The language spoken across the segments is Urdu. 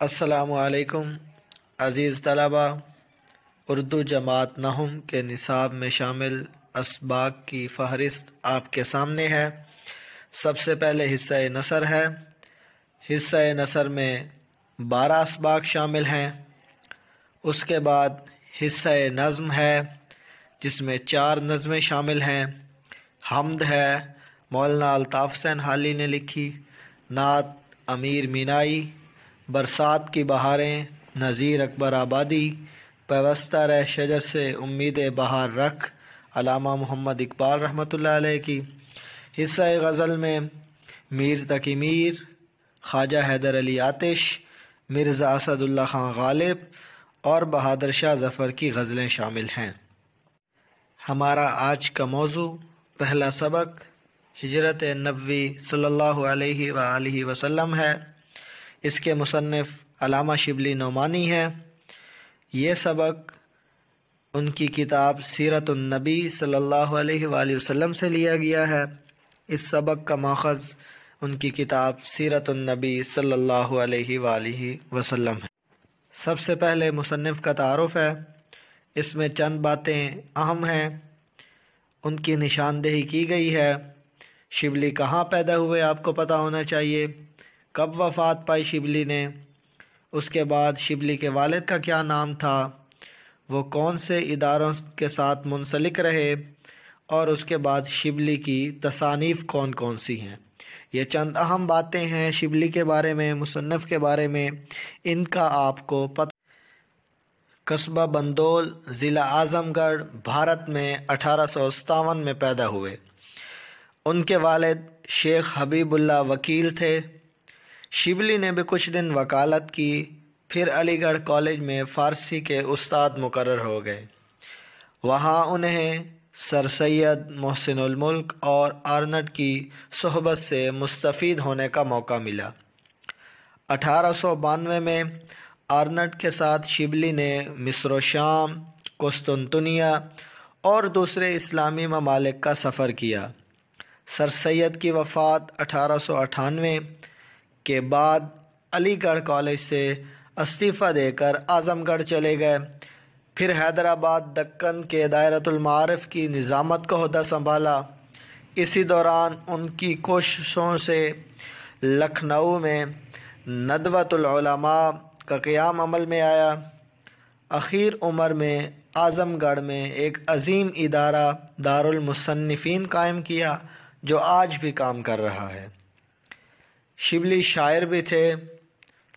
السلام علیکم عزیز طلبہ، اردو جماعت نحم کے نصاب میں شامل اسباق کی فہرست آپ کے سامنے ہے۔ سب سے پہلے حصہ نثر ہے۔ حصہ نثر میں 12 اسباق شامل ہیں۔ اس کے بعد حصہ نظم ہے جس میں 4 نظمیں شامل ہیں۔ حمد ہے، مولانا الطاف حسین حالی نے لکھی۔ نعت امیر مینائی۔ برسات کی بہاریں نذیر اکبر آبادی۔ پیوستہ رہ شجر سے امید بہار رکھ علامہ محمد اقبال رحمۃ اللہ علیہ کی۔ حصہ غزل میں میر تقی میر، خواجہ حیدر علی آتش، مرزا اسد اللہ خان غالب اور بہادر شاہ ظفر کی غزلیں شامل ہیں۔ ہمارا آج کا موضوع پہلا سبق ہجرت نبوی صلی اللہ علیہ وآلہ وسلم ہے۔ اس کے مصنف علامہ شبلی نعمانی ہیں۔ یہ سبق ان کی کتاب سیرت النبی صلی اللہ علیہ وآلہ وسلم سے لیا گیا ہے۔ اس سبق کا ماخذ ان کی کتاب سیرت النبی صلی اللہ علیہ وآلہ وسلم ہے۔ سب سے پہلے مصنف کا تعارف ہے۔ اس میں چند باتیں اہم ہیں، ان کی نشاندہی کی گئی ہے۔ شبلی کہاں پیدا ہوئے آپ کو پتہ ہونا چاہیے، کب وفات پائی شبلی نے، اس کے بعد شبلی کے والد کا کیا نام تھا، وہ کون سے اداروں کے ساتھ منسلک رہے، اور اس کے بعد شبلی کی تصانیف کون کون سی ہیں۔ یہ چند اہم باتیں ہیں شبلی کے بارے میں، مصنف کے بارے میں، ان کا آپ کو پتہ۔ قصبہ بندول، ضلع اعظم گڑھ، بھارت میں 1857 میں پیدا ہوئے۔ ان کے والد شیخ حبیب اللہ وکیل تھے۔ شبلی نے بھی کچھ دن وکالت کی، پھر علی گڑھ کالج میں فارسی کے استاد مقرر ہو گئے۔ وہاں انہیں سر سید محسن الملک اور آرنٹ کی صحبت سے مستفید ہونے کا موقع ملا۔ 1892 میں آرنٹ کے ساتھ شبلی نے مصر و شام، قسطنطنیہ اور دوسرے اسلامی ممالک کا سفر کیا۔ سر سید کی وفات 1898 کے بعد علی گڑھ کالج سے استعفیٰ دے کر اعظم گڑھ چلے گئے، پھر حیدرآباد دکن کے دائرۃ المعارف کی نظامت کا عہدہ سنبھالا۔ اسی دوران ان کی کوششوں سے لکھنؤ میں ندوۃ العلماء کا قیام عمل میں آیا۔ اخیر عمر میں اعظم گڑھ میں ایک عظیم ادارہ دارالمصنفین قائم کیا جو آج بھی کام کر رہا ہے۔ شبلی شاعر بھی تھے،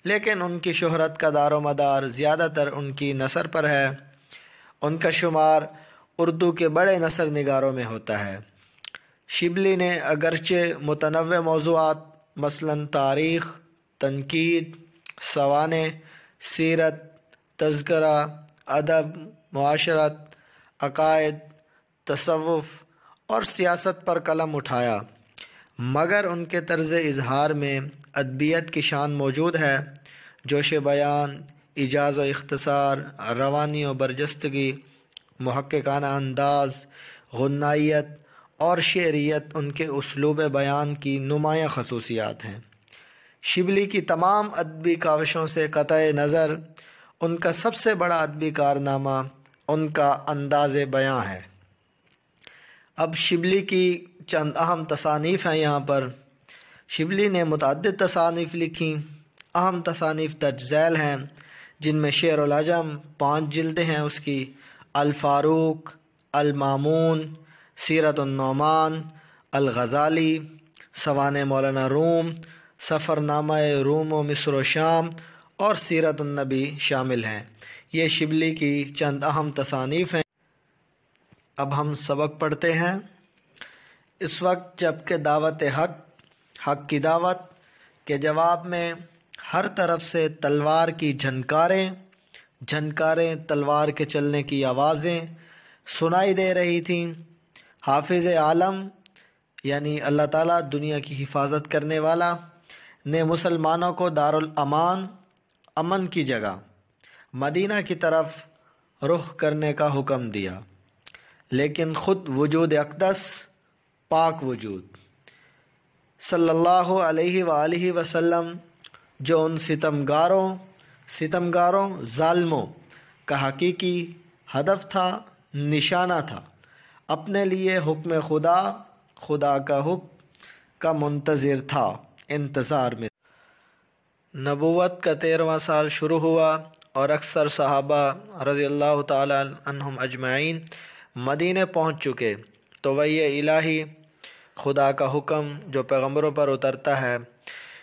لیکن ان کی شہرت کا دار و مدار زیادہ تر ان کی نثر پر ہے۔ ان کا شمار اردو کے بڑے نثر نگاروں میں ہوتا ہے۔ شبلی نے اگرچہ متنوع موضوعات مثلاً تاریخ، تنقید، سوانح، سیرت، تذکرہ، ادب، معاشرت، عقائد، تصوف اور سیاست پر قلم اٹھایا، مگر ان کے طرز اظہار میں ادبیت کی شان موجود ہے۔ جوش بیان، ایجاز و اختصار، روانی و برجستگی، محققانہ انداز، غنائیت اور شعریت ان کے اسلوب بیان کی نمایاں خصوصیات ہیں۔ شبلی کی تمام ادبی کاوشوں سے قطع نظر ان کا سب سے بڑا ادبی کارنامہ ان کا انداز بیان ہے۔ اب شبلی کی چند اہم تصانیف ہیں یہاں پر۔ شبلی نے متعدد تصانیف لکھیں۔ اہم تصانیف درج ذیل ہیں، جن میں شعر العجم 5 جلدیں ہیں اس کی، الفاروق، المامون، سیرت النعمان، الغزالی، سوانح مولانا روم، سفرنامہ روم و مصر و شام اور سیرت النبی شامل ہیں۔ یہ شبلی کی چند اہم تصانیف ہیں۔ اب ہم سبق پڑھتے ہیں۔ اس وقت جب کہ دعوت حق کی دعوت کے جواب میں ہر طرف سے تلوار کی جھنکاریں تلوار کے چلنے کی آوازیں سنائی دے رہی تھیں، حافظ عالم یعنی اللہ تعالیٰ دنیا کی حفاظت کرنے والا نے مسلمانوں کو دارالامان، امن کی جگہ مدینہ کی طرف رخ کرنے کا حکم دیا، لیکن خود وجود اقدس، پاک وجود صلی اللہ علیہ وآلہ وسلم جو ان ستمگاروں ستمگاروں ظالموں کا حقیقی ہدف تھا، نشانہ تھا، اپنے لیے حکم خدا، خدا کا حکم کا منتظر تھا، انتظار میں۔ نبوت کا 13واں سال شروع ہوا اور اکثر صحابہ رضی اللہ تعالی عنہم اجمعین مدینے پہنچ چکے تو وحی الہی، خدا کا حکم جو پیغمبروں پر اترتا ہے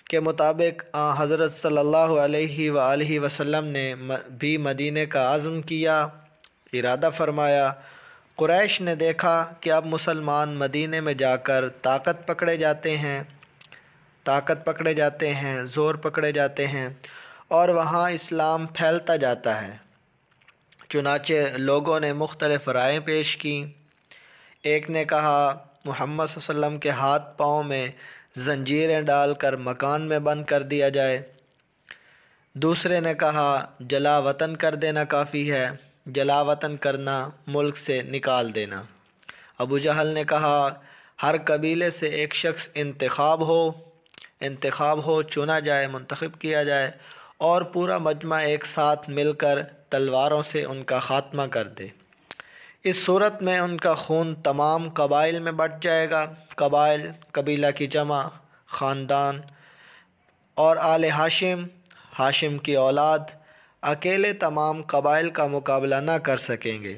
کے مطابق حضرت صلی اللہ علیہ وآلہ وسلم نے بھی مدینے کا عزم کیا، ارادہ فرمایا۔ قریش نے دیکھا کہ اب مسلمان مدینے میں جا کر طاقت پکڑے جاتے ہیں، زور پکڑے جاتے ہیں اور وہاں اسلام پھیلتا جاتا ہے۔ چنانچہ لوگوں نے مختلف رائے پیش کیں۔ ایک نے کہا محمد صلی اللہ علیہ وسلم کے ہاتھ پاؤں میں زنجیریں ڈال کر مکان میں بند کر دیا جائے۔ دوسرے نے کہا جلا وطن کر دینا کافی ہے، جلا وطن کرنا ملک سے نکال دینا۔ ابو جہل نے کہا ہر قبیلے سے ایک شخص انتخاب ہو، چنا جائے، منتخب کیا جائے اور پورا مجمع ایک ساتھ مل کر تلواروں سے ان کا خاتمہ کر دے۔ اس صورت میں ان کا خون تمام قبائل میں بٹ جائے گا۔ قبائل، قبیلہ کی جمع، خاندان اور آل ہاشم، ہاشم کی اولاد اکیلے تمام قبائل کا مقابلہ نہ کر سکیں گے۔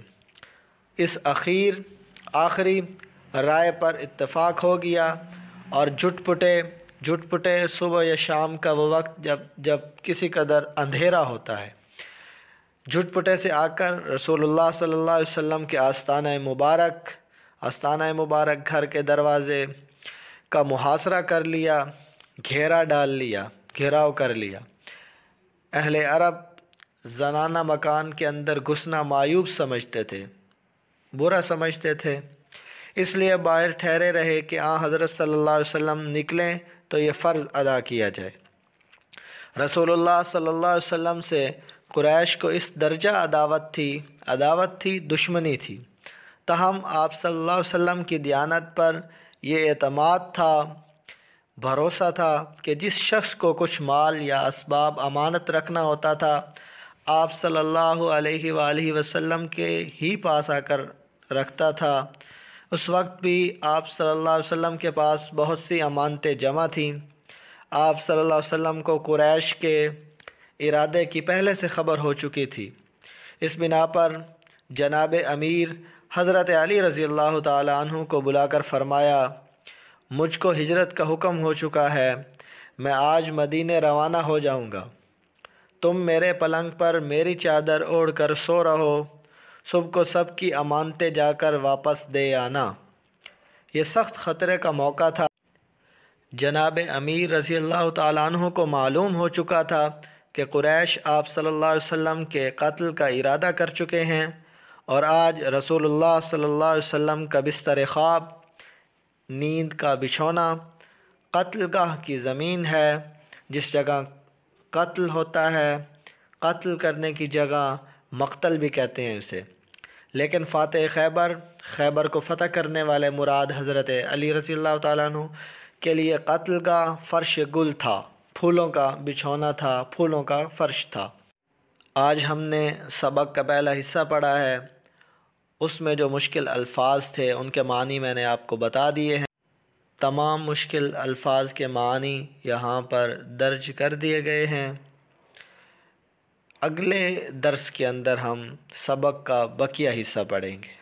اس آخری رائے پر اتفاق ہو گیا اور جھٹ پٹے صبح یا شام کا وہ وقت جب کسی قدر اندھیرا ہوتا ہے، جھٹ پٹے سے آ کر رسول اللہ صلی اللہ علیہ وسلم کے آستانہ مبارک گھر کے دروازے کا محاصرہ کر لیا، گھیراؤ کر لیا۔ اہل عرب زنانہ مکان کے اندر گھسنا معیوب سمجھتے تھے، برا سمجھتے تھے، اس لیے باہر ٹھہرے رہے کہ حضرت صلی اللہ علیہ وسلم نکلیں تو یہ فرض ادا کیا جائے۔ رسول اللہ صلی اللہ علیہ وسلم سے قریش کو اس درجہ عداوت تھی، دشمنی تھی، تاہم آپ صلی اللہ علیہ وسلم کی دیانت پر یہ اعتماد تھا، بھروسہ تھا کہ جس شخص کو کچھ مال یا اسباب امانت رکھنا ہوتا تھا آپ صلی اللہ علیہ وآلہ وسلم کے ہی پاس آ کر رکھتا تھا۔ اس وقت بھی آپ صلی اللہ علیہ وسلم کے پاس بہت سی امانتیں جمع تھیں۔ آپ صلی اللہ علیہ وسلم کو قریش کے ارادے کی پہلے سے خبر ہو چکی تھی۔ اس بنا پر جناب امیر حضرت علی رضی اللہ تعالی عنہ کو بلا کر فرمایا مجھ کو ہجرت کا حکم ہو چکا ہے، میں آج مدینے روانہ ہو جاؤں گا، تم میرے پلنگ پر میری چادر اوڑھ کر سو رہو، صبح کو سب کی امانتیں جا کر واپس دے آنا۔ یہ سخت خطرے کا موقع تھا۔ جناب امیر رضی اللہ تعالیٰ عنہ کو معلوم ہو چکا تھا کہ قریش آپ صلی اللہ علیہ وسلم کے قتل کا ارادہ کر چکے ہیں اور آج رسول اللہ صلی اللہ علیہ وسلم کا بستر خواب، نیند کا بچھونا قتل گاہ کی زمین ہے، جس جگہ قتل ہوتا ہے، قتل کرنے کی جگہ مقتل بھی کہتے ہیں اسے۔ لیکن فاتح خیبر کو فتح کرنے والے مراد حضرت علی رضی اللہ تعالیٰ عنہ کے لیے قتل گاہ فرش گل تھا، پھولوں کا بچھونا تھا، پھولوں کا فرش تھا۔ آج ہم نے سبق کا پہلا حصہ پڑھا ہے، اس میں جو مشکل الفاظ تھے ان کے معنی میں نے آپ کو بتا دیے ہیں۔ تمام مشکل الفاظ کے معنی یہاں پر درج کر دیے گئے ہیں۔ اگلے درس کے اندر ہم سبق کا بقیہ حصہ پڑھیں گے۔